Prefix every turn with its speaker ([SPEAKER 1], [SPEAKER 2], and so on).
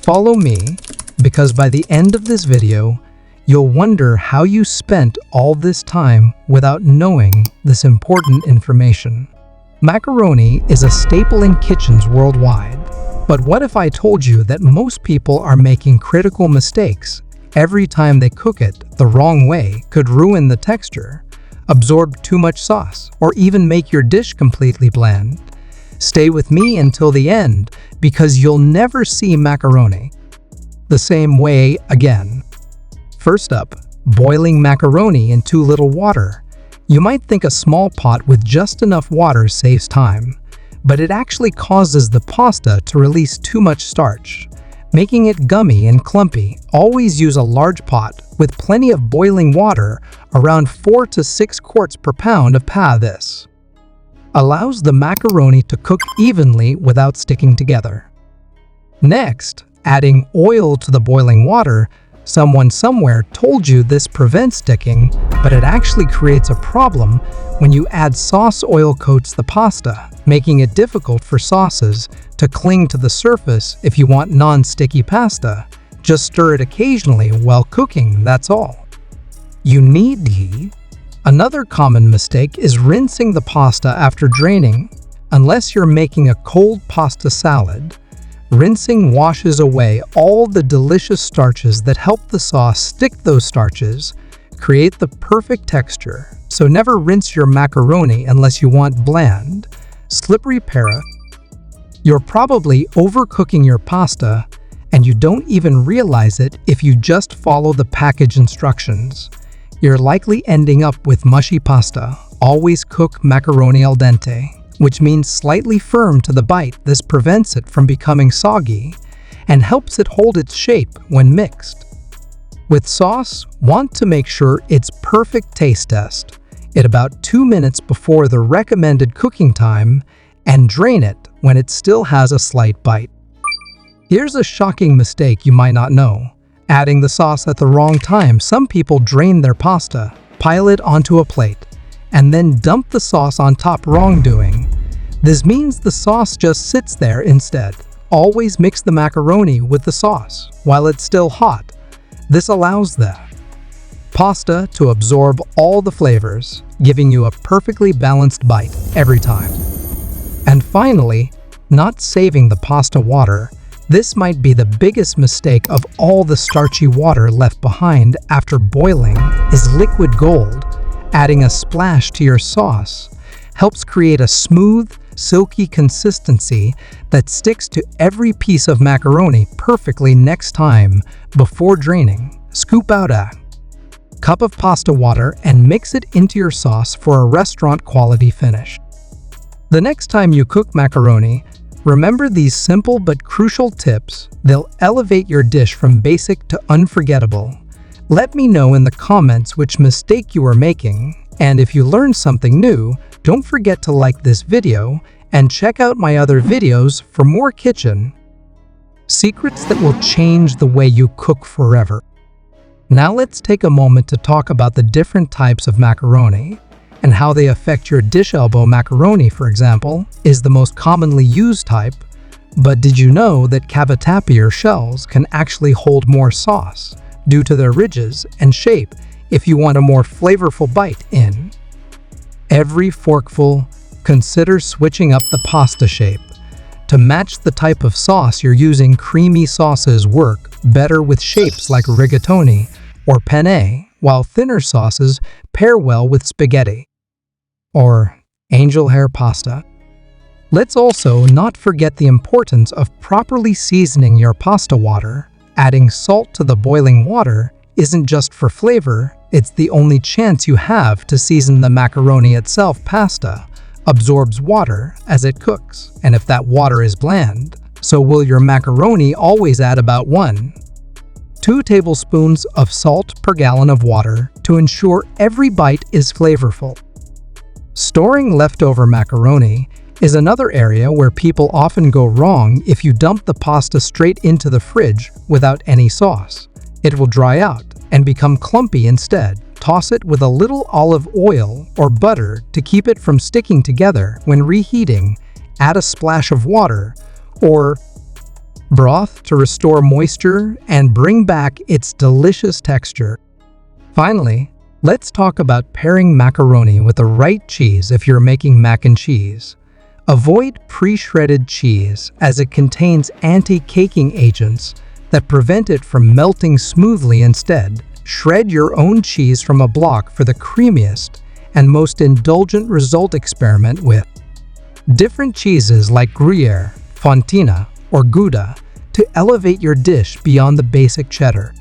[SPEAKER 1] Follow me, because by the end of this video, you'll wonder how you spent all this time without knowing this important information. Macaroni is a staple in kitchens worldwide. But what if I told you that most people are making critical mistakes every time they cook it the wrong way could ruin the texture, absorb too much sauce, or even make your dish completely bland? Stay with me until the end, because you'll never see macaroni the same way again. First up, boiling macaroni in too little water. You might think a small pot with just enough water saves time, but it actually causes the pasta to release too much starch, making it gummy and clumpy. Always use a large pot with plenty of boiling water, around 4 to 6 quarts per pound of pasta. This allows the macaroni to cook evenly without sticking together. Next, adding oil to the boiling water. Someone somewhere told you this prevents sticking, but it actually creates a problem when you add sauce. Oil coats the pasta, making it difficult for sauces to cling to the surface. If you want non-sticky pasta, just stir it occasionally while cooking, that's all you need. Another common mistake is rinsing the pasta after draining. Unless you're making a cold pasta salad, rinsing washes away all the delicious starches that help the sauce stick. Those starches create the perfect texture, so never rinse your macaroni unless you want bland, slippery pasta. You're probably overcooking your pasta, and you don't even realize it. If you just follow the package instructions, you're likely ending up with mushy pasta. Always cook macaroni al dente, which means slightly firm to the bite. This prevents it from becoming soggy and helps it hold its shape when mixed. With sauce, want to make sure it's perfect. Taste test it about 2 minutes before the recommended cooking time and drain it when it still has a slight bite. Here's a shocking mistake you might not know: adding the sauce at the wrong time. Some people drain their pasta, pile it onto a plate, and then dump the sauce on top. Wrongdoing. This means the sauce just sits there instead. Always mix the macaroni with the sauce while it's still hot. This allows the pasta to absorb all the flavors, giving you a perfectly balanced bite every time. And finally, not saving the pasta water. This might be the biggest mistake of all. The starchy water left behind after boiling is liquid gold. Adding a splash to your sauce helps create a smooth, silky consistency that sticks to every piece of macaroni perfectly. Next time, before draining, scoop out a cup of pasta water and mix it into your sauce for a restaurant-quality finish. The next time you cook macaroni, remember these simple but crucial tips. They'll elevate your dish from basic to unforgettable. Let me know in the comments which mistake you are making, and if you learned something new, don't forget to like this video and check out my other videos for more kitchen secrets that will change the way you cook forever. Now let's take a moment to talk about the different types of macaroni and how they affect your dish. Elbow macaroni, for example, is the most commonly used type, but did you know that cavatappi shells can actually hold more sauce due to their ridges and shape if you want a more flavorful bite in every forkful? Consider switching up the pasta shape to match the type of sauce you're using. Creamy sauces work better with shapes like rigatoni or penne, while thinner sauces pair well with spaghetti or angel hair pasta. Let's also not forget the importance of properly seasoning your pasta water. Adding salt to the boiling water isn't just for flavor, it's the only chance you have to season the macaroni itself. Pasta absorbs water as it cooks, and if that water is bland, so will your macaroni. Always add about 1-2 tablespoons of salt per gallon of water to ensure every bite is flavorful. Storing leftover macaroni is another area where people often go wrong. If you dump the pasta straight into the fridge without any sauce, it will dry out and become clumpy. Instead, toss it with a little olive oil or butter to keep it from sticking together. When reheating, add a splash of water or broth to restore moisture and bring back its delicious texture. Finally, let's talk about pairing macaroni with the right cheese if you're making mac and cheese. Avoid pre-shredded cheese as it contains anti-caking agents that prevent it from melting smoothly. Instead, shred your own cheese from a block for the creamiest and most indulgent result. Experiment with different cheeses like Gruyere, Fontina, or Gouda to elevate your dish beyond the basic cheddar.